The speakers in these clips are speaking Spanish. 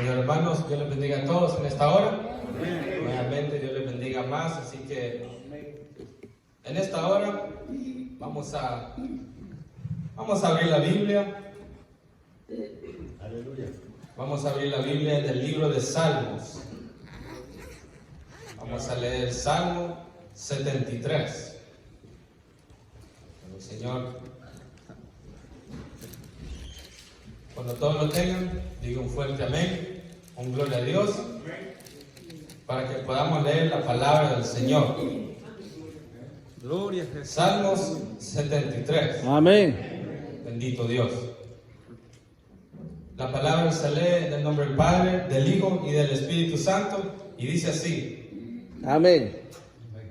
Señor, hermanos, Dios les bendiga a todos en esta hora. Nuevamente Dios les bendiga más, así que en esta hora vamos a abrir la Biblia. Aleluya. Vamos a abrir la Biblia en el libro de Salmos. Vamos a leer Salmo 73. El Señor, cuando todos lo tengan, diga un fuerte amén, un gloria a Dios, para que podamos leer la palabra del Señor. Gloria a Jesús. Salmos 73. Amén. Bendito Dios. La palabra se lee en el nombre del Padre, del Hijo y del Espíritu Santo, y dice así. Amén.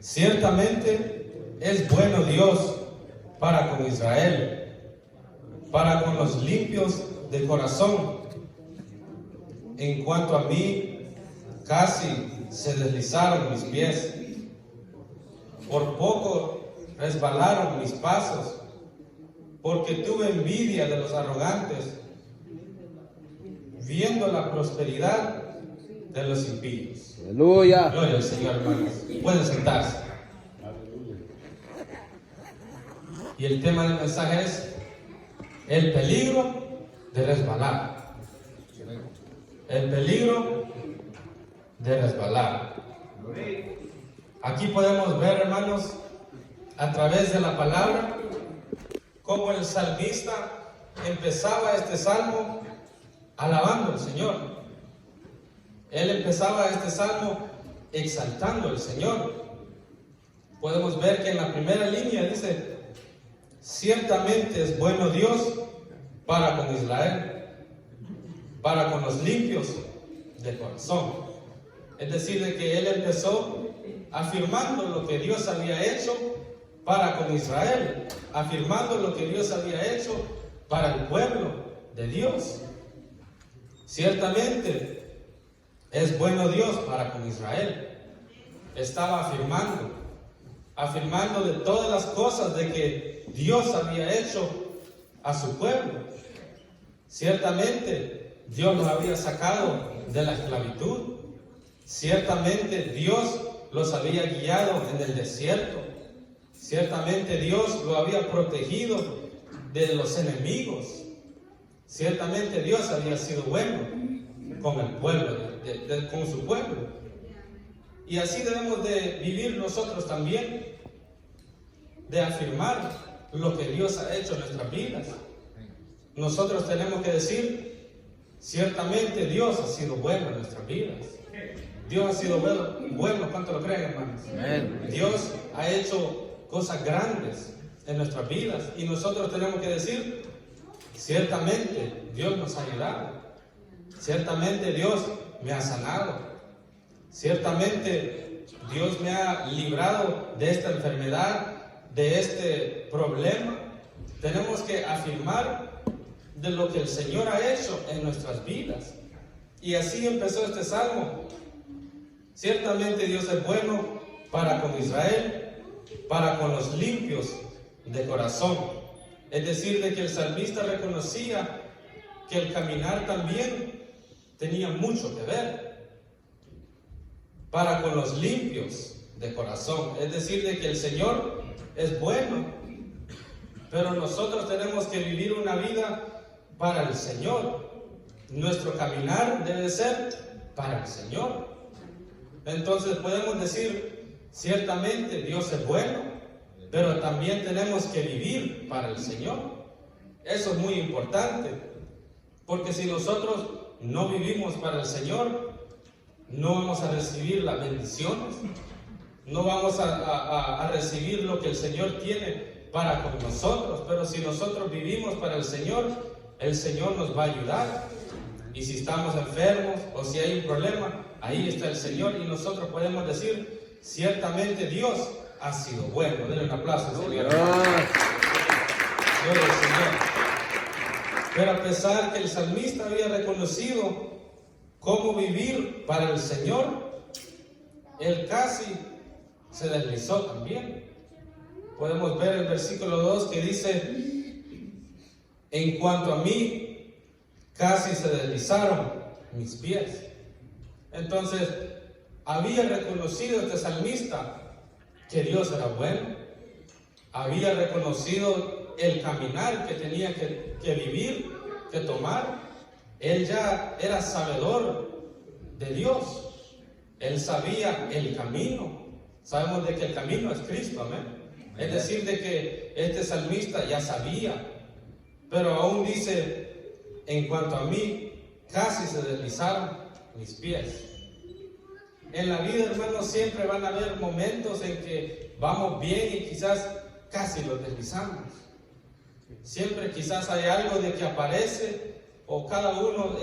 Ciertamente es bueno Dios para con Israel, para con los limpios de corazón. En cuanto a mí, casi se deslizaron mis pies, por poco resbalaron mis pasos, porque tuve envidia de los arrogantes, viendo la prosperidad de los impíos. Aleluya. Gloria al Señor, hermanos. Pueden sentarse. Y el tema del mensaje es el peligro de resbalar. El peligro de resbalar. Aquí podemos ver, hermanos, a través de la palabra, cómo el salmista empezaba este salmo alabando al Señor. Él empezaba este salmo exaltando al Señor. Podemos ver que en la primera línea dice: ciertamente es bueno Dios para con Israel, para con los limpios de corazón. Es decir, de que él empezó afirmando lo que Dios había hecho para con Israel, afirmando lo que Dios había hecho para el pueblo de Dios. Ciertamente es bueno Dios para con Israel. Estaba afirmando de todas las cosas de que Dios había hecho a su pueblo. Ciertamente Dios los había sacado de la esclavitud. Ciertamente Dios los había guiado en el desierto. Ciertamente Dios lo había protegido de los enemigos. Ciertamente Dios había sido bueno con el pueblo, con su pueblo. Y así debemos de vivir nosotros también, de afirmar lo que Dios ha hecho en nuestras vidas. Nosotros tenemos que decir: ciertamente Dios ha sido bueno en nuestras vidas. Dios ha sido bueno. ¿Cuánto lo creen, hermanos? Amén. Dios ha hecho cosas grandes en nuestras vidas, y nosotros tenemos que decir: ciertamente Dios nos ha ayudado. Ciertamente Dios me ha sanado. Ciertamente Dios me ha librado de esta enfermedad, de este problema. Tenemos que afirmar de lo que el Señor ha hecho en nuestras vidas. Y así empezó este salmo. Ciertamente Dios es bueno para con Israel, para con los limpios de corazón. Es decir, de que el salmista reconocía que el caminar también tenía mucho que ver. Para con los limpios de corazón. Es decir, de que el Señor es bueno, pero nosotros tenemos que vivir una vida para el Señor. Nuestro caminar debe ser para el Señor. Entonces podemos decir: ciertamente Dios es bueno, pero también tenemos que vivir para el Señor. Eso es muy importante, porque si nosotros no vivimos para el Señor, no vamos a recibir las bendiciones, no vamos a recibir lo que el Señor tiene para con nosotros. Pero si nosotros vivimos para el Señor nos va a ayudar. Y si estamos enfermos o si hay un problema, ahí está el Señor, y nosotros podemos decir: ciertamente Dios ha sido bueno. Denle un aplauso al Señor. Gloria al Señor. Pero a pesar que el salmista había reconocido cómo vivir para el Señor, él casi se deslizó también. Podemos ver el versículo 2 que dice: en cuanto a mí, casi se deslizaron mis pies. Entonces, había reconocido este salmista que Dios era bueno, había reconocido el caminar que tenía que vivir, que tomar. Él ya era sabedor de Dios, él sabía el camino. Sabemos de que el camino es Cristo, amén. Es decir, de que este salmista ya sabía, pero aún dice, en cuanto a mí, casi se deslizaron mis pies. En la vida, hermanos, siempre van a haber momentos en que vamos bien y quizás casi los deslizamos. Siempre quizás hay algo de que aparece, o cada uno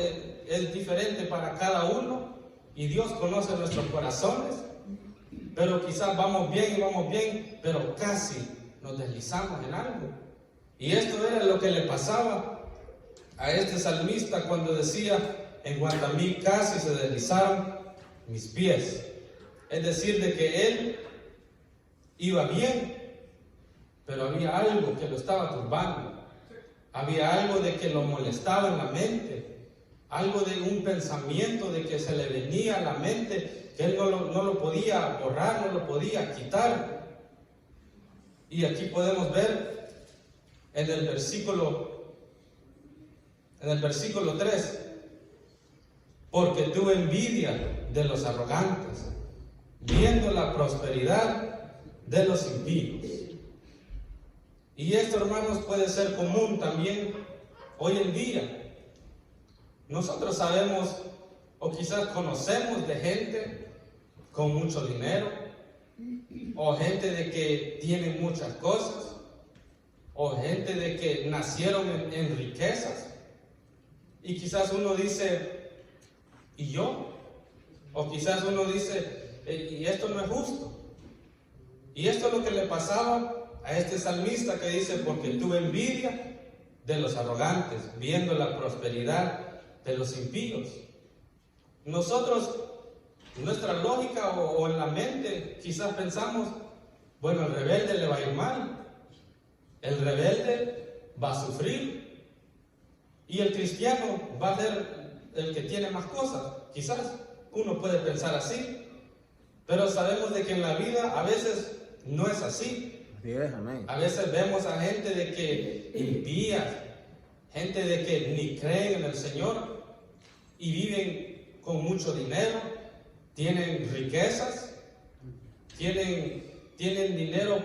es diferente para cada uno, y Dios conoce nuestros corazones, pero quizás vamos bien, pero casi nos deslizamos en algo. Y esto era lo que le pasaba a este salmista cuando decía, en cuanto a mí casi se deslizaron mis pies. Es decir, de que él iba bien, pero había algo que lo estaba turbando. Había algo de que lo molestaba en la mente, algo de un pensamiento de que se le venía a la mente, que él no lo podía borrar, no lo podía quitar. Y aquí podemos ver en el versículo 3, porque tuve envidia de los arrogantes, viendo la prosperidad de los impíos. Y esto, hermanos, puede ser común también hoy en día. Nosotros sabemos, o quizás conocemos de gente con mucho dinero, o gente de que tiene muchas cosas, o gente de que nacieron en riquezas. Y quizás uno dice, ¿y yo? O quizás uno dice, y esto no es justo. Y esto es lo que le pasaba a este salmista que dice, porque tuve envidia de los arrogantes, viendo la prosperidad de los impíos. Nosotros, nuestra lógica o en la mente, quizás pensamos, bueno, el rebelde le va a ir mal, el rebelde va a sufrir, y el cristiano va a ser el que tiene más cosas. Quizás uno puede pensar así, pero sabemos de que en la vida a veces no es así. A veces vemos a gente de que impía, gente de que ni creen en el Señor y viven con mucho dinero, tienen riquezas, tienen dinero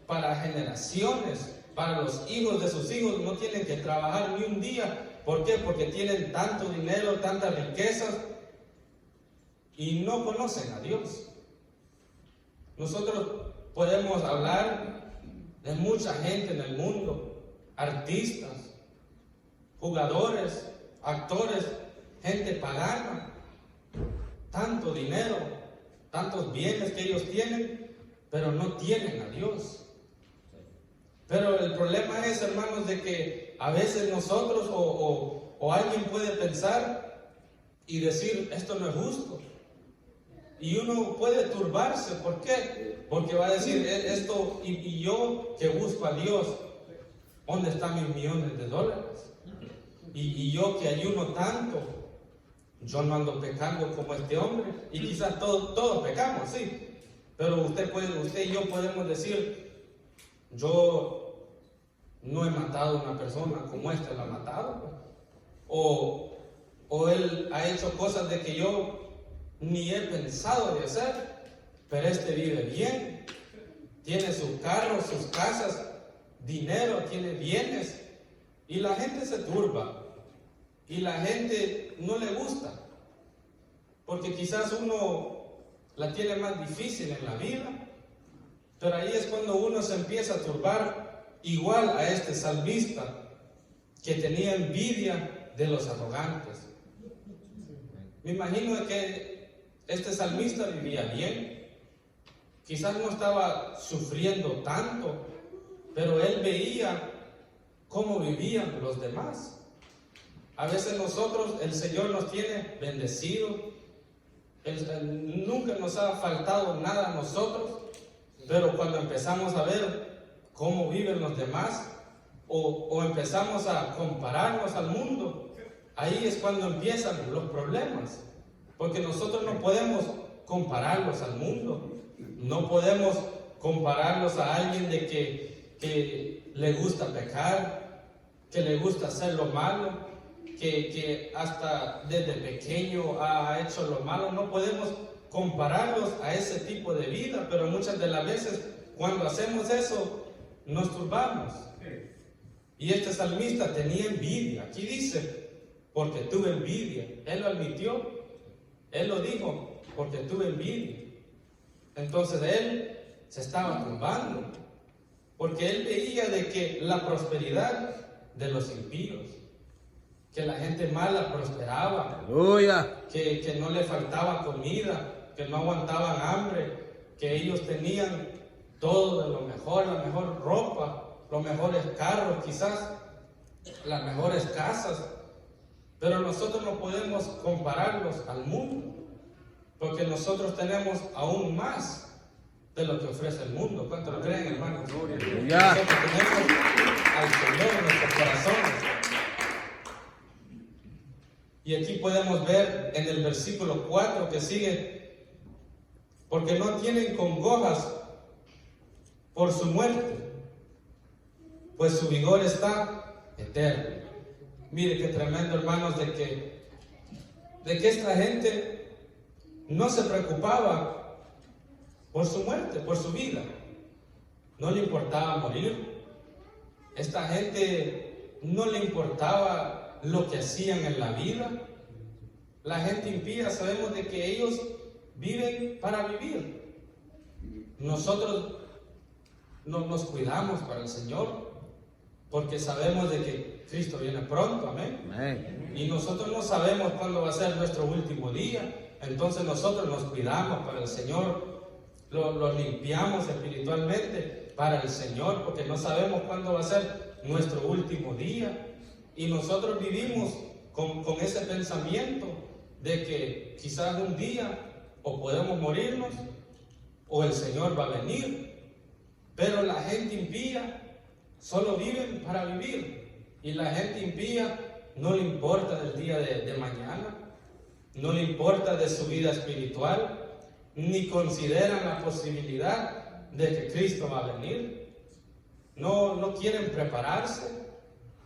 para generaciones, para los hijos de sus hijos, no tienen que trabajar ni un día. ¿Por qué? Porque tienen tanto dinero, tantas riquezas y no conocen a Dios. Nosotros podemos hablar de mucha gente en el mundo, artistas, jugadores, actores, gente pagana, tanto dinero, tantos bienes que ellos tienen, pero no tienen a Dios. Pero el problema es, hermanos, de que a veces nosotros o alguien puede pensar y decir, esto no es justo. Y uno puede turbarse. ¿Por qué? Porque va a decir, esto, y yo que busco a Dios, ¿dónde están mis millones de dólares? Y yo que ayuno tanto, yo no ando pecando como este hombre. Y quizás todos pecamos, sí. Pero usted y yo podemos decir, yo no he matado a una persona como este la ha matado. O él ha hecho cosas de que yo ni he pensado de hacer, pero este vive bien, tiene sus carros, sus casas, dinero, tiene bienes, y la gente se turba, y la gente no le gusta, porque quizás uno la tiene más difícil en la vida, pero ahí es cuando uno se empieza a turbar, igual a este salmista, que tenía envidia de los arrogantes. Me imagino que este salmista vivía bien, quizás no estaba sufriendo tanto, pero él veía cómo vivían los demás. A veces nosotros, el Señor nos tiene bendecido, nunca nos ha faltado nada a nosotros, pero cuando empezamos a ver cómo viven los demás, o empezamos a compararnos al mundo, ahí es cuando empiezan los problemas, porque nosotros no podemos compararlos al mundo, no podemos compararlos a alguien de que le gusta pecar, que le gusta hacer lo malo, que hasta desde pequeño ha hecho lo malo. No podemos compararlos a ese tipo de vida, pero muchas de las veces cuando hacemos eso nos turbamos. Y este salmista tenía envidia. Aquí dice, porque tuve envidia. Él lo admitió, él lo dijo, porque tuve envidia. Entonces él se estaba turbando, porque él veía de que la prosperidad de los impíos, que la gente mala prosperaba, Aleluya. que no le faltaba comida, que no aguantaban hambre, que ellos tenían todo de lo mejor, la mejor ropa, los mejores carros, quizás las mejores casas. Pero nosotros no podemos compararlos al mundo, porque nosotros tenemos aún más de lo que ofrece el mundo. ¿Cuánto lo creen, hermanos? Nosotros tenemos al Señor en nuestros corazones. Y aquí podemos ver en el versículo 4 que sigue, porque no tienen congojas por su muerte, pues su vigor está eterno. Mire qué tremendo, hermanos, de que esta gente no se preocupaba por su muerte, por su vida. No le importaba morir. Esta gente no le importaba lo que hacían en la vida. La gente impía, sabemos de que ellos viven para vivir. Nosotros nos cuidamos para el Señor, porque sabemos de que Cristo viene pronto, amén. Amén. Y nosotros no sabemos cuándo va a ser nuestro último día. Entonces nosotros nos cuidamos para el Señor, los limpiamos espiritualmente para el Señor, porque no sabemos cuándo va a ser nuestro último día. Y nosotros vivimos con ese pensamiento de que quizás un día o podemos morirnos o el Señor va a venir. Pero la gente impía solo viven para vivir. Y la gente impía no le importa del día de mañana, no le importa de su vida espiritual, ni consideran la posibilidad de que Cristo va a venir. No quieren prepararse.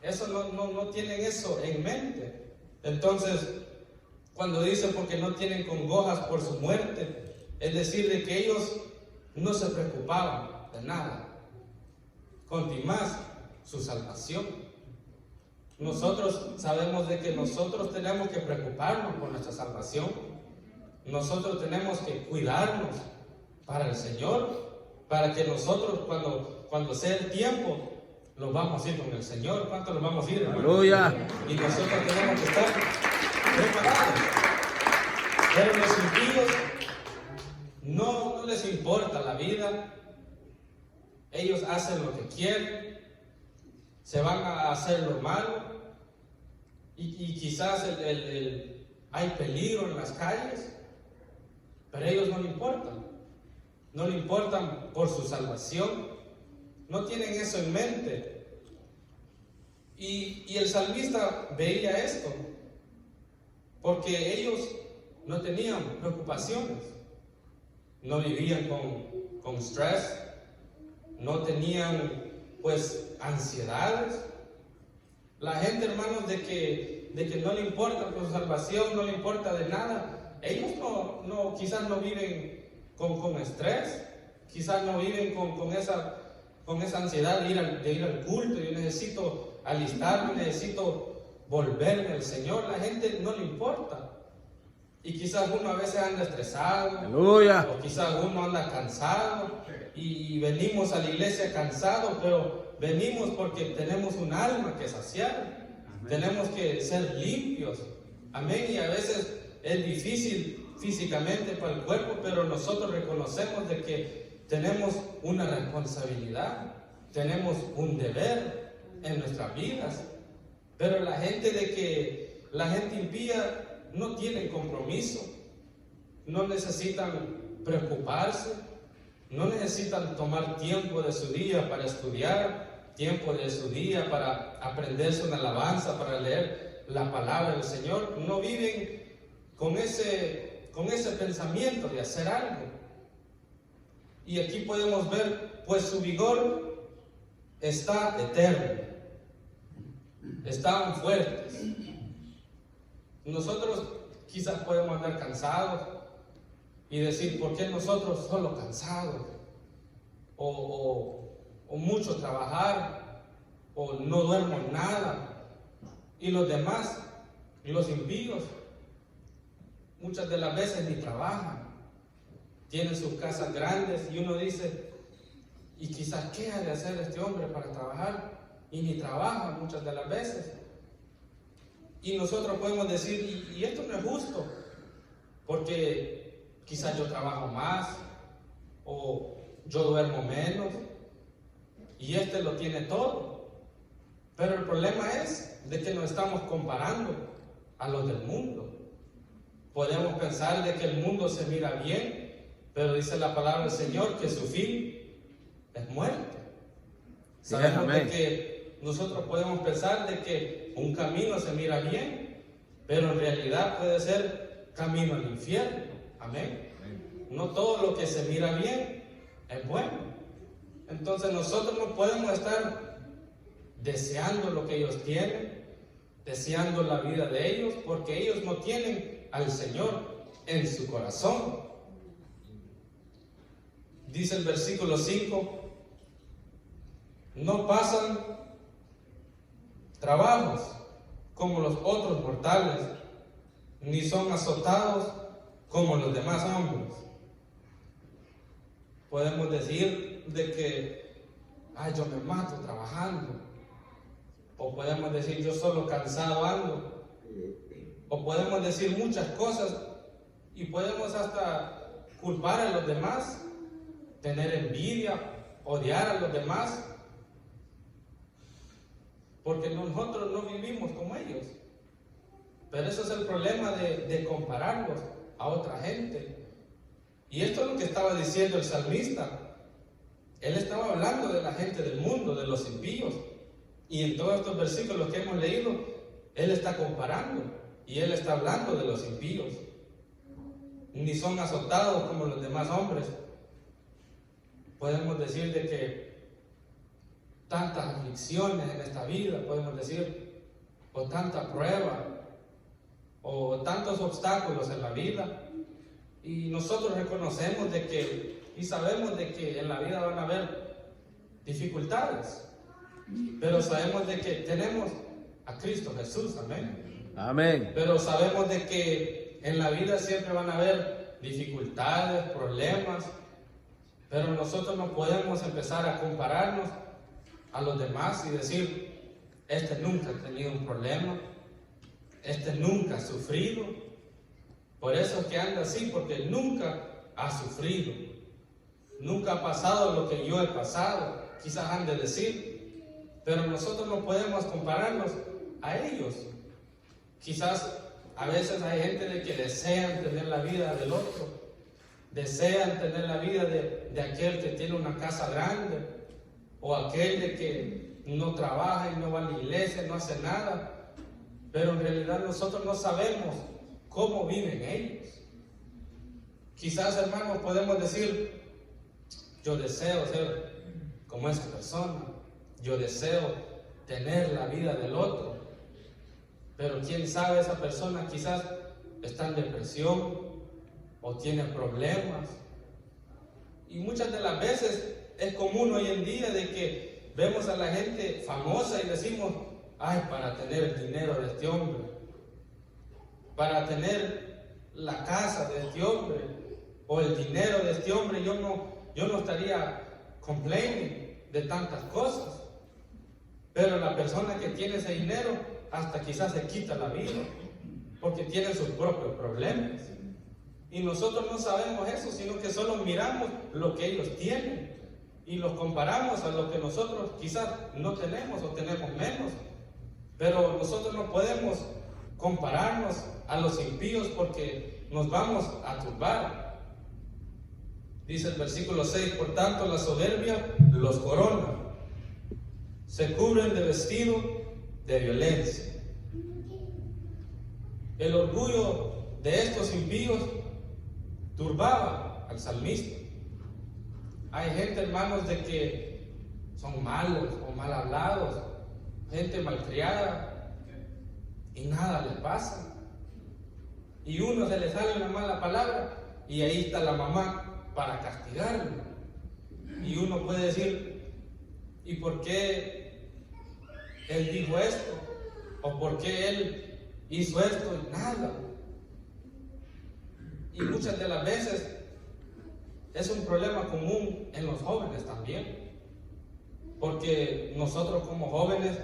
Eso no tienen eso en mente. Entonces, cuando dice porque no tienen congojas por su muerte, es decir, de que ellos no se preocupaban de nada, con más su salvación. Nosotros sabemos de que nosotros tenemos que preocuparnos por nuestra salvación. Nosotros tenemos que cuidarnos para el Señor, para que nosotros cuando sea el tiempo nos vamos a ir con el Señor. ¿Cuántos nos vamos a ir, hermano? Aleluya. Y nosotros tenemos que estar preparados. Pero los impíos no les importa la vida. Ellos hacen lo que quieren, se van a hacer lo malo, y quizás hay peligro en las calles, pero a ellos no le importan. No le importan por su salvación. No tienen eso en mente. Y el salmista veía esto, porque ellos no tenían preocupaciones, no vivían con estrés, no tenían pues ansiedades. La gente, hermanos, de que no le importa por su salvación, no le importa de nada. Ellos quizás no viven con estrés, quizás no viven con esa ansiedad de ir al culto. Yo necesito alistarme, necesito volverme al Señor. La gente no le importa. Y quizás uno a veces anda estresado. Aleluya. O quizás uno anda cansado. Y venimos a la iglesia cansados, pero venimos porque tenemos un alma que saciar. Amén. Tenemos que ser limpios. Amén. Y a veces es difícil físicamente para el cuerpo, pero nosotros reconocemos de que tenemos una responsabilidad, tenemos un deber en nuestras vidas. Pero la gente impía no tiene compromiso, no necesitan preocuparse, no necesitan tomar tiempo de su día para estudiar, tiempo de su día para aprenderse una alabanza, para leer la palabra del Señor, no viven con ese pensamiento de hacer algo. Y aquí podemos ver, pues su vigor está eterno, están fuertes. Nosotros quizás podemos andar cansados y decir, ¿por qué nosotros solo cansados? O mucho trabajar, o no duermo nada. Y los demás, los impíos, muchas de las veces ni trabajan, tienen sus casas grandes y uno dice, y quizás ¿qué ha de hacer este hombre para trabajar? Y ni trabaja muchas de las veces. Y nosotros podemos decir, y esto no es justo, porque quizás yo trabajo más, o yo duermo menos, y este lo tiene todo. Pero el problema es de que nos estamos comparando a los del mundo. Podemos pensar de que el mundo se mira bien, pero dice la palabra del Señor que su fin es muerte. Sabemos de que nosotros podemos pensar de que un camino se mira bien, pero en realidad puede ser camino al infierno. Amén. No todo lo que se mira bien es bueno. Entonces nosotros no podemos estar deseando lo que ellos tienen, deseando la vida de ellos, porque ellos no tienen al Señor en su corazón. Dice el versículo 5, no pasan trabajos como los otros mortales, ni son azotados como los demás hombres. Podemos decir de que, yo me mato trabajando. O podemos decir, yo solo cansado ando. O podemos decir muchas cosas y podemos hasta culpar a los demás, tener envidia, odiar a los demás, porque nosotros no vivimos como ellos. Pero eso es el problema de compararlos a otra gente. Y esto es lo que estaba diciendo el salmista. Él estaba hablando de la gente del mundo, de los impíos. Y en todos estos versículos que hemos leído, él está comparando y él está hablando de los impíos. Ni son azotados como los demás hombres. Podemos decir de que tantas aflicciones en esta vida, podemos decir, o tanta prueba, o tantos obstáculos en la vida. Y nosotros reconocemos de que, y sabemos de que en la vida van a haber dificultades. Pero sabemos de que tenemos a Cristo Jesús, amén. Amén. Pero sabemos de que en la vida siempre van a haber dificultades, problemas. Pero nosotros no podemos empezar a compararnos a los demás y decir, este nunca ha tenido un problema, este nunca ha sufrido. Por eso es que anda así, porque nunca ha sufrido. Nunca ha pasado lo que yo he pasado. Quizás han de decir. Pero nosotros no podemos compararnos a ellos. Quizás a veces hay gente de que desean tener la vida del otro, desean tener la vida de aquel que tiene una casa grande, o aquel de que no trabaja y no va a la iglesia, no hace nada. Pero en realidad nosotros no sabemos cómo viven ellos. Quizás, hermanos, podemos decir, yo deseo ser como esa persona. Yo deseo tener la vida del otro, pero quién sabe, esa persona quizás está en depresión o tiene problemas. Y muchas de las veces es común hoy en día de que vemos a la gente famosa y decimos, para tener el dinero de este hombre, para tener la casa de este hombre, o el dinero de este hombre, yo no estaría complaining de tantas cosas. Pero la persona que tiene ese dinero hasta quizás se quita la vida porque tiene sus propios problemas. Y nosotros no sabemos eso, sino que solo miramos lo que ellos tienen y los comparamos a lo que nosotros quizás no tenemos o tenemos menos. Pero nosotros no podemos compararnos a los impíos porque nos vamos a turbar. Dice el versículo 6, por tanto la soberbia los corona, se cubren de vestido de violencia. El orgullo de estos impíos turbaba al salmista. Hay gente, hermanos, de que son malos o mal hablados, gente malcriada, y nada les pasa. Y uno se le sale una mala palabra y ahí está la mamá para castigarlo. Y uno puede decir, ¿y por qué él dijo esto? ¿O por qué él hizo esto? Y nada. Y muchas de las veces es un problema común en los jóvenes también. Porque nosotros como jóvenes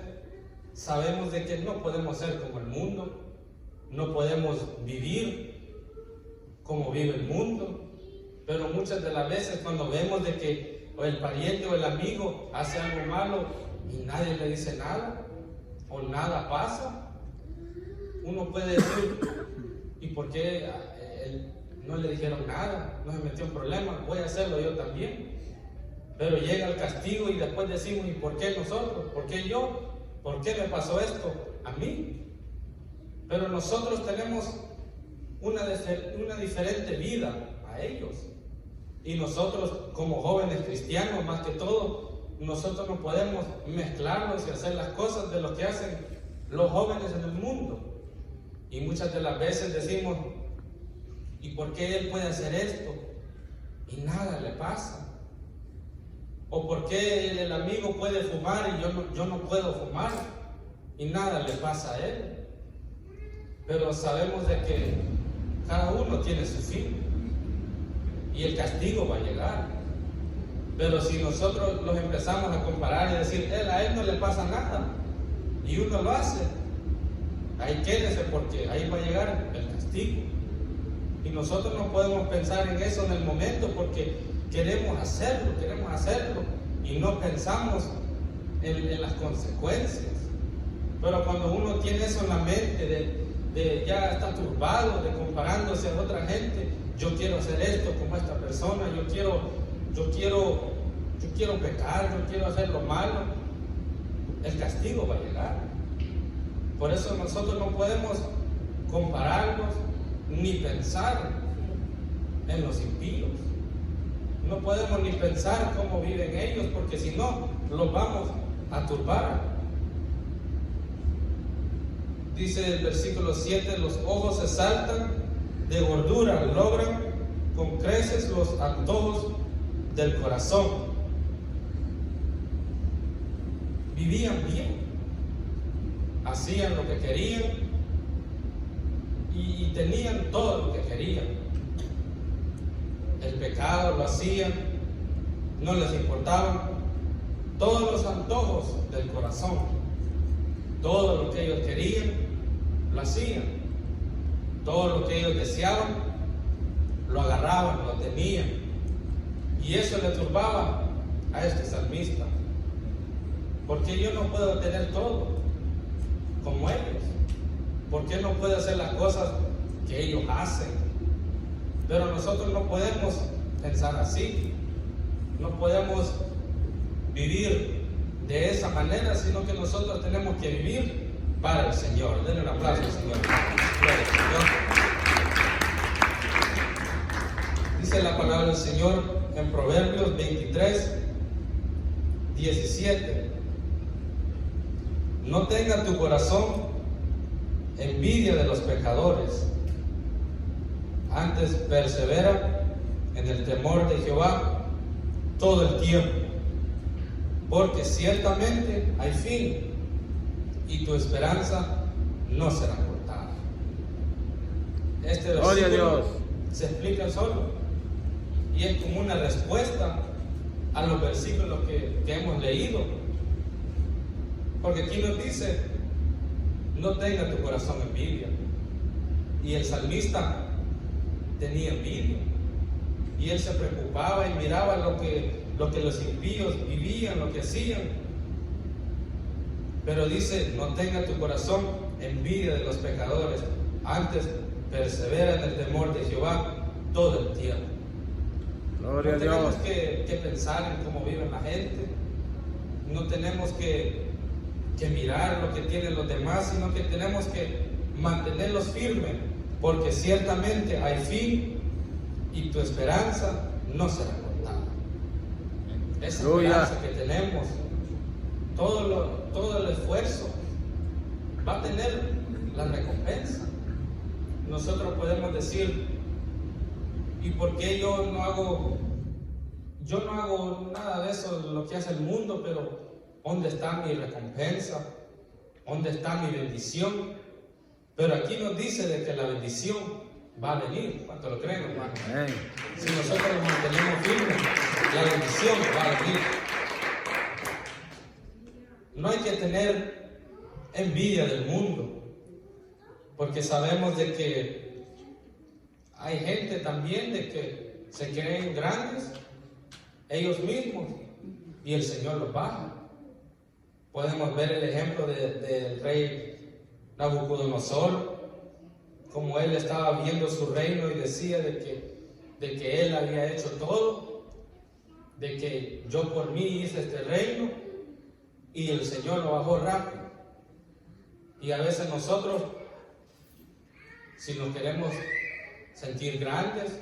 sabemos de que no podemos ser como el mundo. No podemos vivir como vive el mundo, pero muchas de las veces cuando vemos de que o el pariente o el amigo hace algo malo y nadie le dice nada o nada pasa, uno puede decir, ¿y por qué él no le dijeron nada? No se metió en problemas, voy a hacerlo yo también. Pero llega el castigo y después decimos, ¿y por qué nosotros? ¿Por qué yo? ¿Por qué me pasó esto a mí? Pero nosotros tenemos una diferente vida a ellos. Y nosotros como jóvenes cristianos, más que todo, nosotros no podemos mezclarnos y hacer las cosas de lo que hacen los jóvenes en el mundo. Y muchas de las veces decimos, ¿y por qué él puede hacer esto? Y nada le pasa. ¿O por qué el amigo puede fumar y yo no puedo fumar? Y nada le pasa a él. Pero sabemos de que cada uno tiene su fin y el castigo va a llegar. Pero si nosotros los empezamos a comparar y decir, a él no le pasa nada y uno lo hace, ahí quédese porque ahí va a llegar el castigo. Y nosotros no podemos pensar en eso en el momento porque queremos hacerlo y no pensamos en las consecuencias. Pero cuando uno tiene eso en la mente ya está turbado, de comparándose a otra gente, yo quiero hacer esto como esta persona, yo quiero pecar, yo quiero hacer lo malo, el castigo va a llegar. Por eso nosotros no podemos compararnos ni pensar en los impíos. No podemos ni pensar cómo viven ellos, porque si no, los vamos a turbar. Dice el versículo 7, los ojos se saltan de gordura, logran con creces los antojos del corazón. Vivían bien, hacían lo que querían y tenían todo lo que querían. El pecado lo hacían, no les importaban todos los antojos del corazón. Todo lo que ellos querían lo hacían, todo lo que ellos deseaban lo agarraban, lo tenían, y eso le turbaba a este salmista, porque yo no puedo tener todo como ellos, porque no puedo hacer las cosas que ellos hacen. Pero nosotros no podemos pensar así, no podemos vivir de esa manera, sino que nosotros tenemos que vivir para el Señor. Denle un aplauso al Señor. Gloria al Señor. Dice la palabra del Señor en Proverbios 23, 17. No tenga tu corazón envidia de los pecadores, antes persevera en el temor de Jehová todo el tiempo, porque ciertamente hay fin y tu esperanza no será cortada. Este versículo se explica solo y es como una respuesta a los versículos que hemos leído, porque aquí nos dice, no tenga tu corazón envidia. Y el salmista tenía envidia y él se preocupaba y miraba lo que los impíos vivían, lo que hacían. Pero dice, no tenga tu corazón envidia de los pecadores, antes persevera en el temor de Jehová todo el tiempo. Gloria no a Dios. tenemos que pensar en cómo vive la gente, no tenemos que mirar lo que tienen los demás, sino que tenemos que mantenerlos firmes, porque ciertamente hay fin y tu esperanza no será cortada. Esa esperanza que tenemos, todo el esfuerzo va a tener la recompensa. Nosotros podemos decir, ¿y por qué yo no hago nada de eso, lo que hace el mundo? Pero ¿dónde está mi recompensa? ¿Dónde está mi bendición? Pero aquí nos dice de que la bendición va a venir. ¿Cuánto lo creen, hermano? Si nosotros nos mantenemos firmes, la bendición va a venir. No hay que tener envidia del mundo, porque sabemos de que hay gente también de que se creen grandes ellos mismos y el Señor los baja. Podemos ver el ejemplo del rey Nabucodonosor, como él estaba viendo su reino y decía de que él había hecho todo, de que yo por mí hice este reino, y el Señor lo bajó rápido. Y a veces nosotros, si nos queremos sentir grandes,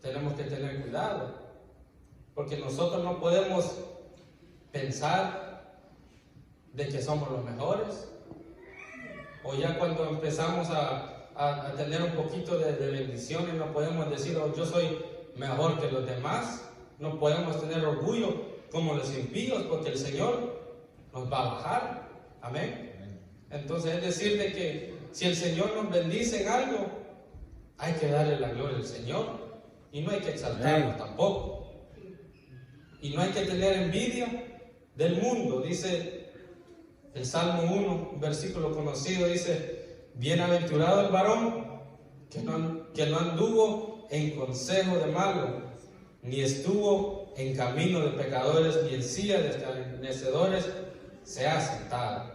tenemos que tener cuidado, porque nosotros no podemos pensar de que somos los mejores, o ya cuando empezamos a tener un poquito de bendiciones, no podemos decir, oh, yo soy mejor que los demás. No podemos tener orgullo como los impíos, porque el Señor nos va a bajar. Amén. Entonces es decir de que si el Señor nos bendice en algo, hay que darle la gloria al Señor, y no hay que exaltarnos tampoco, y no hay que tener envidia del mundo. Dice el Salmo 1, un versículo conocido, dice: bienaventurado el varón que no anduvo en consejo de malo, ni estuvo en camino de pecadores, ni en silla de escarnecedores se ha sentado.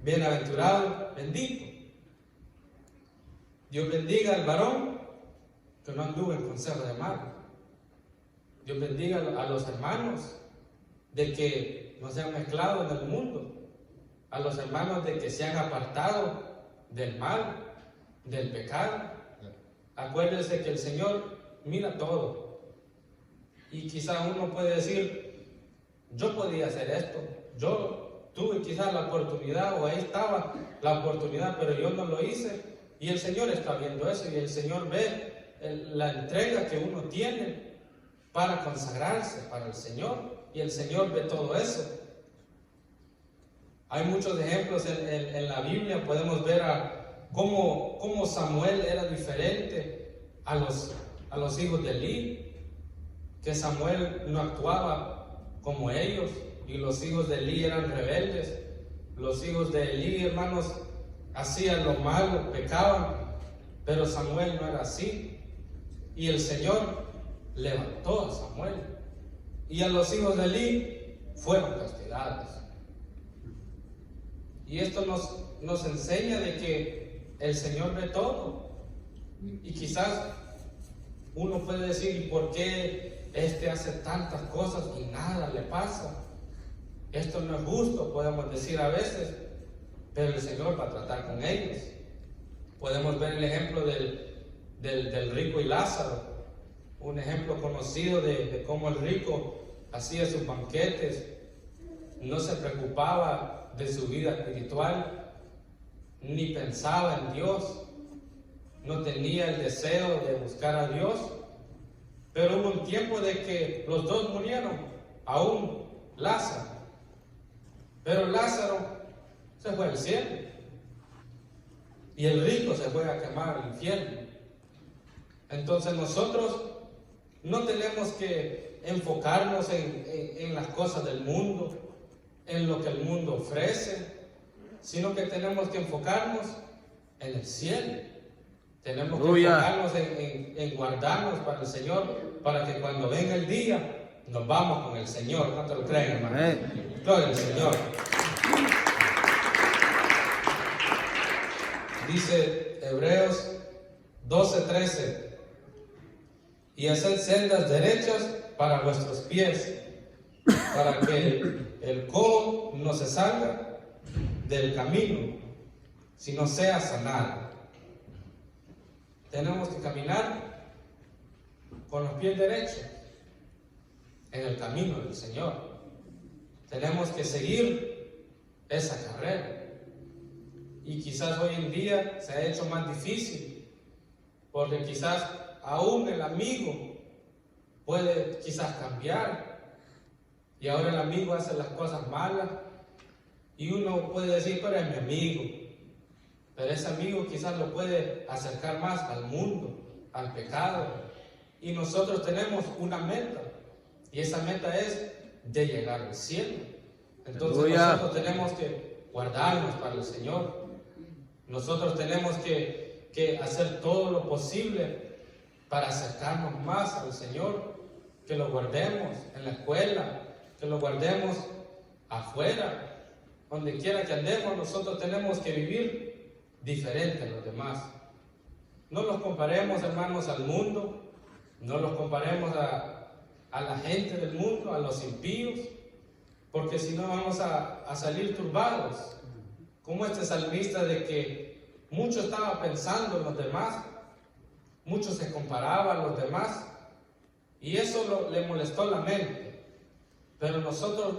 Bienaventurado, bendito. Dios bendiga al varón que no anduvo en consejo de malo. Dios bendiga a los hermanos de que no se han mezclado en el mundo, a los hermanos de que se han apartado del mal, del pecado. Acuérdense que el Señor mira todo, y quizá uno puede decir, yo podía hacer esto, yo tuve quizás la oportunidad, o ahí estaba la oportunidad, pero yo no lo hice, y el Señor está viendo eso, y el Señor ve la entrega que uno tiene para consagrarse para el Señor, y el Señor ve todo eso. Hay muchos ejemplos en la Biblia. Podemos ver cómo Samuel era diferente a los hijos de Elí, que Samuel no actuaba como ellos, y los hijos de Elí eran rebeldes. Los hijos de Elí, hermanos, hacían lo malo, pecaban, pero Samuel no era así, y el Señor levantó a Samuel, y a los hijos de Elí fueron castigados. Y esto nos enseña de que el Señor ve todo. Y quizás uno puede decir, ¿y por qué este hace tantas cosas y nada le pasa? Esto no es justo, podemos decir a veces, pero el Señor va a tratar con ellos. Podemos ver el ejemplo del rico y Lázaro, un ejemplo conocido de cómo el rico hacía sus banquetes, no se preocupaba de su vida espiritual, ni pensaba en Dios, no tenía el deseo de buscar a Dios. Pero hubo un tiempo de que los dos murieron, aún Lázaro, pero Lázaro se fue al cielo, y el rico se fue a quemar al infierno. Entonces nosotros no tenemos que enfocarnos en las cosas del mundo, en lo que el mundo ofrece, sino que tenemos que enfocarnos en el cielo. Tenemos que enfocarnos en guardarnos para el Señor, para que cuando venga el día nos vamos con el Señor. ¿Cuánto lo creen, hermano? Gloria al Señor. Dice Hebreos 12:13: y haced sendas derechas para vuestros pies, para que el cojo no se salga del camino, sino sea sanado. Tenemos que caminar con los pies derechos en el camino del Señor. Tenemos que seguir esa carrera. Y quizás hoy en día se ha hecho más difícil, porque quizás aún el amigo puede quizás cambiar, y ahora el amigo hace las cosas malas, y uno puede decir, pero es mi amigo, pero ese amigo quizás lo puede acercar más al mundo, al pecado, y nosotros tenemos una meta, y esa meta es de llegar al cielo. Entonces nosotros tenemos que guardarnos para el Señor. Nosotros tenemos que hacer todo lo posible para acercarnos más al Señor, que lo guardemos en la escuela, que lo guardemos afuera, donde quiera que andemos. Nosotros tenemos que vivir diferente a los demás. No los comparemos, hermanos, al mundo, no los comparemos a la gente del mundo, a los impíos, porque si no vamos a salir turbados. Como este salmista, de que mucho estaba pensando en los demás, mucho se comparaba a los demás, y eso le molestó la mente. Pero nosotros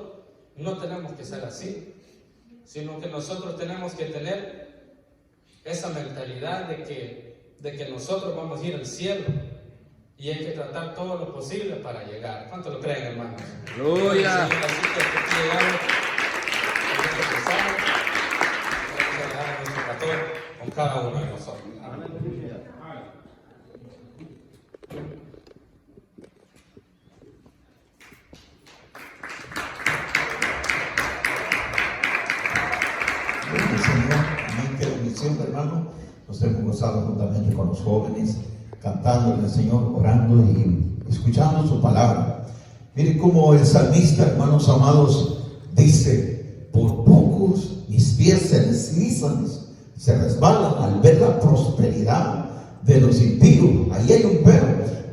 no tenemos que ser así, sino que nosotros tenemos que tener esa mentalidad de que nosotros vamos a ir al cielo, y hay que tratar todo lo posible para llegar. ¿Cuánto lo creen, hermanos? ¡Aleluya! Con cada uno de nosotros. Gracias, Señor. Amén. Qué bendición, hermano. Nos hemos gozado juntamente con los jóvenes, cantándole al Señor, orando y escuchando su palabra. Miren cómo el salmista, hermanos amados, dice: por pocos mis pies se deslizan, se resbalan al ver la prosperidad de los impíos. Ahí hay un pero,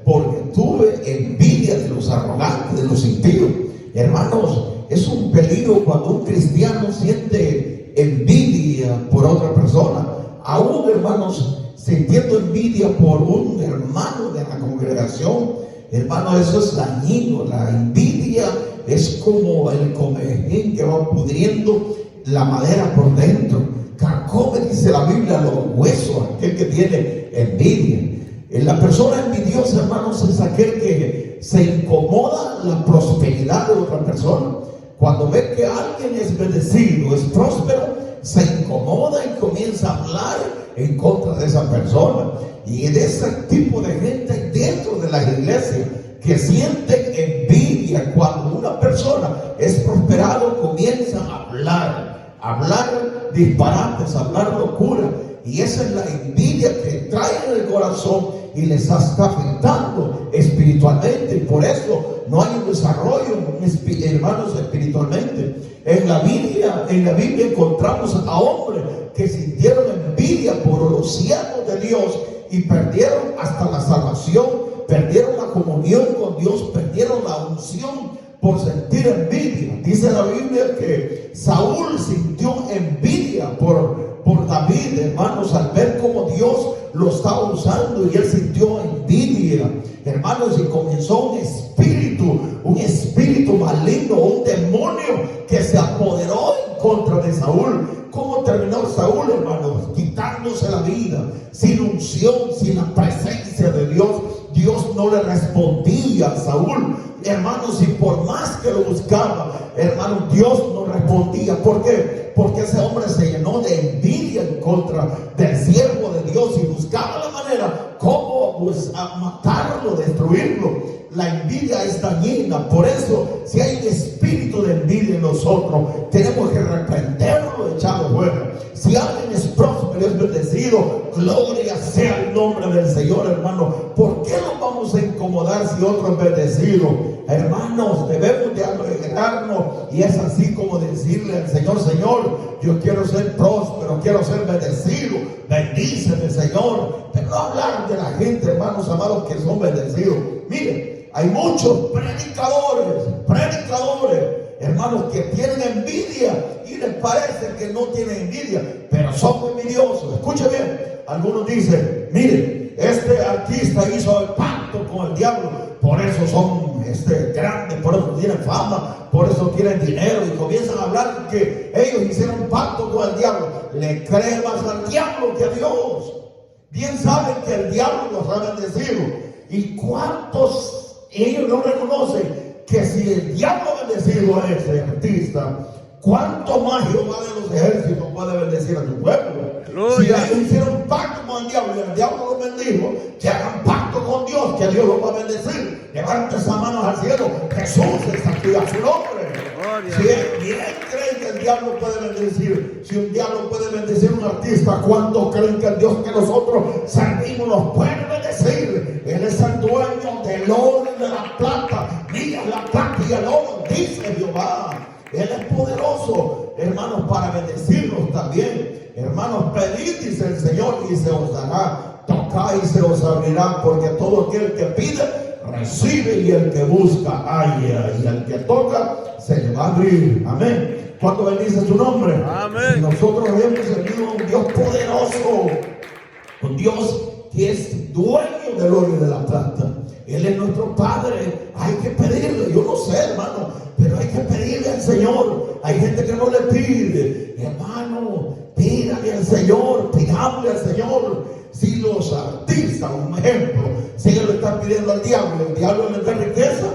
porque tuve envidia de los arrogantes, de los impíos. Hermanos, es un peligro cuando un cristiano siente envidia por otra persona, aún, hermanos, sintiendo envidia por un hermano de la congregación. Hermano, eso es dañino. La envidia es como el comejín que va pudriendo la madera por dentro. Carcome, dice la Biblia, los huesos, aquel que tiene envidia. La persona envidiosa, hermanos, es aquel que se incomoda la prosperidad de otra persona. Cuando ve que alguien es bendecido, es próspero, se incomoda y comienza a hablar en contra de esa persona. Y de ese tipo de gente dentro de las iglesias que sienten envidia cuando una persona es prosperado, comienzan a hablar disparates, hablar locura. Y esa es la envidia que trae en el corazón y les está afectando espiritualmente. Y por eso no hay un desarrollo, hermanos, espiritualmente. En la Biblia encontramos a hombres que sintieron envidia por los siervos de Dios y perdieron hasta la salvación, perdieron la comunión con Dios, perdieron la unción por sentir envidia. Dice la Biblia que Saúl sintió envidia por David, hermanos, al ver cómo Dios lo estaba usando, y él sintió envidia, hermanos, y comenzó un espíritu maligno, un demonio que se apoderó en contra de Saúl. ¿Cómo terminó Saúl, hermanos? Quitándose la vida, sin unción, sin la presencia de Dios. Dios no le respondía a Saúl, hermanos, y por más que lo buscaba, hermanos, Dios no respondía. ¿Por qué? Porque ese hombre se llenó de envidia en contra del siervo de Dios y buscaba la manera cómo matarlo, destruirlo. La envidia es dañina. Por eso, si hay un espíritu de envidia en nosotros, tenemos que reprenderlo, echarlo fuera. Si alguien es próspero, es bendecido, gloria sea el nombre del Señor, hermano. ¿Por qué nos vamos a incomodar si otro es bendecido? Hermanos, debemos de alegrarnos, y es así como decirle al Señor: Señor, yo quiero ser próspero, quiero ser bendecido, bendíceme, Señor. Pero no hablar de la gente, hermanos amados, que son bendecidos. Miren, hay muchos predicadores, hermanos, que tienen envidia y les parece que no tienen envidia, pero son envidiosos. Escuche bien, algunos dicen, mire, este artista hizo el pacto con el diablo, por eso son grandes, por eso tienen fama, por eso tienen dinero, y comienzan a hablar que ellos hicieron un pacto con el diablo. Le creen más al diablo que a Dios. Bien saben que el diablo los ha bendecido. ¿Y cuántos ellos no reconocen que si el diablo ha bendecido a ese artista, cuánto más Jehová de los ejércitos puede bendecir a su pueblo? Si ellos hicieron un pacto con el diablo y el diablo los bendijo, que hagan pacto con Dios, que Dios los va a bendecir. Levante esas manos al cielo. Jesús es aquí a su nombre. Si bien creen que el diablo puede bendecir, si un diablo puede bendecir a un artista, ¿cuántos creen que el Dios que nosotros servimos nos puede bendecir? Él es el dueño del oro y de la plata. Mira la plata y el oro, dice Jehová. Él es poderoso, hermanos, para bendecirnos también. Hermanos, pedid, dice el Señor, y se os dará. Tocad y se os abrirá, porque todo aquel que pide, recibe, y el que busca, halla, y el que toca, se le va a abrir. Amén. ¿Cuánto bendice su nombre? Amén. Nosotros hemos servido a un Dios poderoso, un Dios que es dueño del oro y de la plata. Él es nuestro Padre. Hay que pedirle. Yo no sé, hermano, pero hay que pedirle al Señor. Hay gente que no le pide. Hermano, pídale al Señor, pidámosle al Señor. Si los artistas, un ejemplo, si ellos le están pidiendo al diablo, el diablo les da riqueza,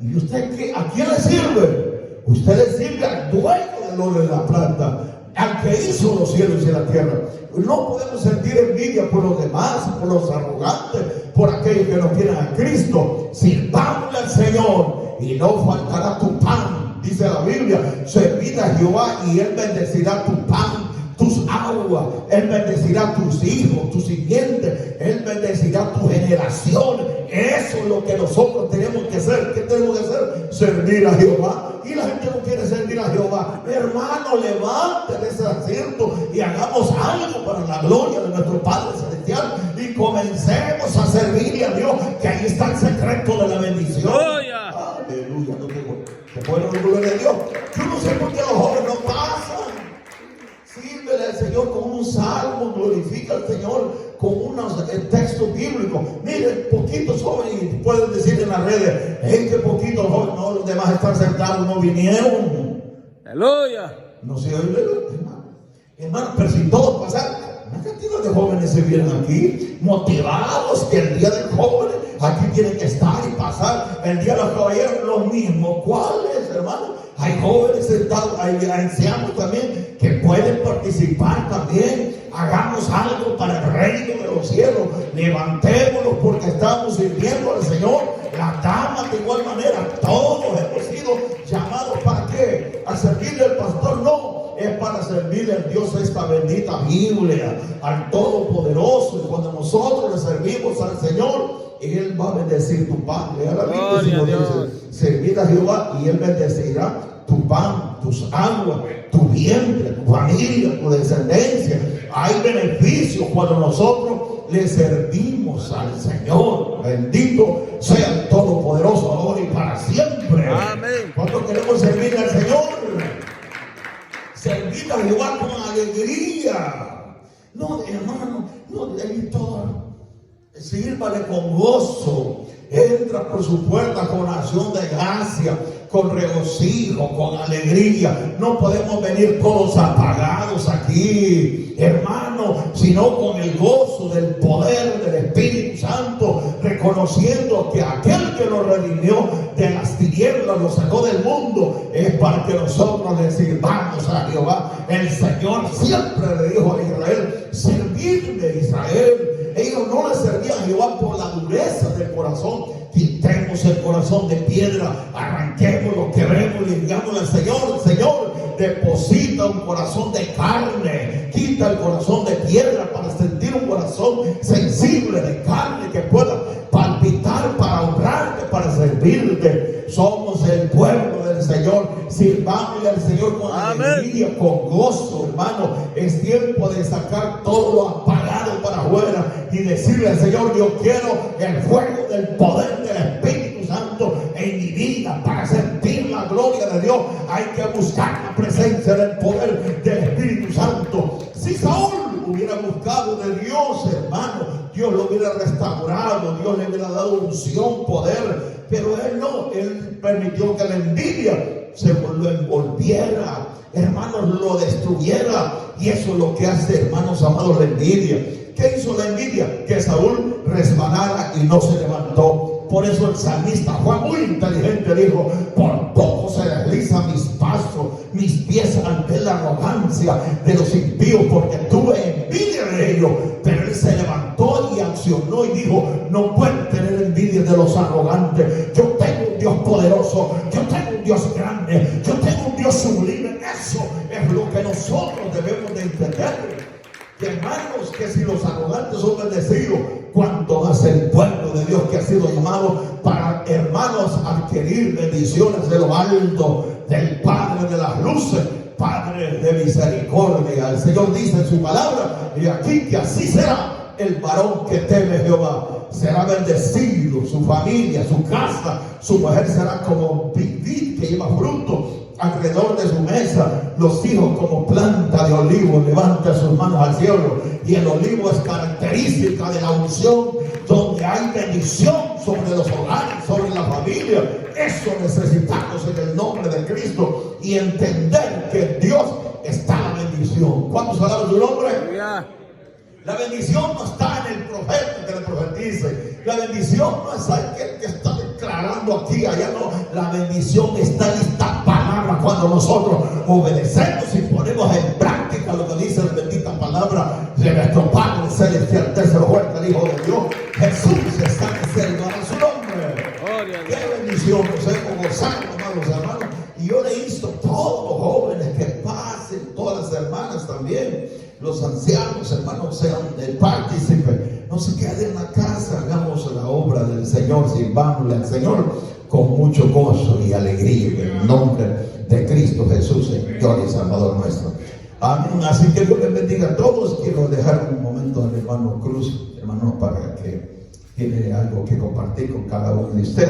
¿y usted qué? ¿A quién le sirve? Usted le sirve al dueño del oro y de la plata, al que hizo los cielos y la tierra. No podemos sentir envidia por los demás, por los arrogantes, por aquellos que no tienen a Cristo. Sirvámosle al Señor y no faltará tu pan. Dice la Biblia, servid a Jehová y Él bendecirá tu pan, tus aguas. Él bendecirá tus hijos, tu simiente. Él bendecirá tu generación. Eso es lo que nosotros tenemos que hacer. ¿Qué tenemos que hacer? Servir a Jehová. Y la gente no quiere servir a Jehová. Hermano, levanten ese asiento y hagamos algo para la gloria de nuestro Padre Celestial. Y comencemos a servirle a Dios, que ahí está el secreto de la bendición. Aleluya. No se puede orgullo de Dios. Yo no sé por qué los jóvenes no pasan. Sírvele al Señor con un salmo, glorifica al Señor con unos textos bíblicos. Miren, poquitos jóvenes pueden decir en las redes, que poquitos jóvenes, no, los demás están sentados, no vinieron. Aleluya. No se oye, hermano, pero si todos pasan, una cantidad de jóvenes se vienen aquí, motivados que el día del joven, aquí tienen que estar y pasar. El día de los caballeros, lo mismo. ¿Cuáles, hermano? Hay jóvenes sentados, hay ancianos también que pueden participar también. Hagamos algo para el reino de los cielos. Levantémonos porque estamos sirviendo al Señor. Las damas de igual manera, todos hemos sido llamados ¿para qué? A servirle al pastor, no. Es para servirle al Dios esta bendita Biblia, al Todopoderoso. Y cuando nosotros le servimos al Señor, Él va a bendecir tu pan. Lea la Biblia, Señor dice, servid a Jehová y Él bendecirá tu pan, tus aguas, tu vientre, tu familia, tu descendencia. Hay beneficios cuando nosotros le servimos al Señor. Bendito sea el Todopoderoso ahora y para siempre. Amén. Cuando queremos servir al Señor, servir a Jehová con alegría. No, hermano, no, todo. Sírvale con gozo. Entra por su puerta con acción de gracia, con regocijo, con alegría. No podemos venir todos apagados aquí, hermano, sino con el gozo del poder del Espíritu Santo, reconociendo que aquel que nos redimió de las tinieblas, nos sacó del mundo, es para que nosotros le sirvamos a Jehová. El Señor siempre le dijo a Israel, servidme Israel. Ellos no le servían a Jehová por la dureza del corazón. Quitemos el corazón de piedra, arranquémoslo, quebrémoslo y digámosle al Señor, Señor, deposita un corazón de carne, quita el corazón de piedra para sentir un corazón sensible de carne que pueda palpitar para honrarte, para servirte. Somos el pueblo del Señor, sirvámosle al Señor con alegría, con gozo, hermano. Es tiempo de sacar todo lo apagado para afuera y decirle al Señor, yo quiero el fuego del poder del Espíritu Santo en mi vida para sentir la gloria de Dios. Hay que buscar la presencia del poder hubiera restaurado, Dios le hubiera dado unción, poder, pero él no, él permitió que la envidia se lo envolviera, hermanos, lo destruyera. Y eso es lo que hace, hermanos amados, la envidia. ¿Qué hizo la envidia? Que Saúl resbalara y no se levantó. Por eso el salmista fue muy inteligente, dijo: por poco se desliza mis pasos, mis pies ante la arrogancia de los impíos, porque tuve envidia de ellos. Pero él se levantó y accionó y dijo: no pueden tener envidia de los arrogantes. Yo tengo un Dios poderoso, yo tengo un Dios grande, yo tengo un Dios sublime. Eso es lo que nosotros debemos de entender. Que hermanos, que si los arrogantes son bendecidos, ¿cuánto más el pueblo de Dios que ha sido llamado para, hermanos, adquirir bendiciones de lo alto, del Padre de las luces, Padre de misericordia? El Señor dice en su palabra, y aquí que así será el varón que teme Jehová. Será bendecido, su familia, su casa, su mujer será como vid que lleva fruto alrededor de su mesa, los hijos como planta de olivo. Levanta sus manos al cielo. Y el olivo es característica de la unción, donde hay bendición sobre los hogares, sobre la familia. Eso necesitamos en el nombre de Cristo, y entender que en Dios está la bendición. ¿Cuántos alaban su nombre? La bendición no está en el profeta que le profetice. La bendición no es aquel que está declarando aquí, allá no. La bendición está en esta palabra. Cuando nosotros obedecemos y ponemos en práctica lo que dice la bendita palabra de nuestro Padre celestial, tercero fuerte, el Hijo de Dios, Jesús está en el cielo. A su nombre. Qué bendición nos hemos gozado, amados hermanos. Y yo le insto a todos los jóvenes que pasen, todas las hermanas también, los ancianos, hermanos, sean el partícipe. No se queden en la casa, hagamos la obra del Señor, sirvámosle al Señor con mucho gozo y alegría, en el nombre de Cristo Jesús, Señor y Salvador nuestro. Amén. Así que Dios les bendiga a todos. Quiero dejar un momento al hermano Cruz, hermano, para que tiene algo que compartir con cada uno de ustedes.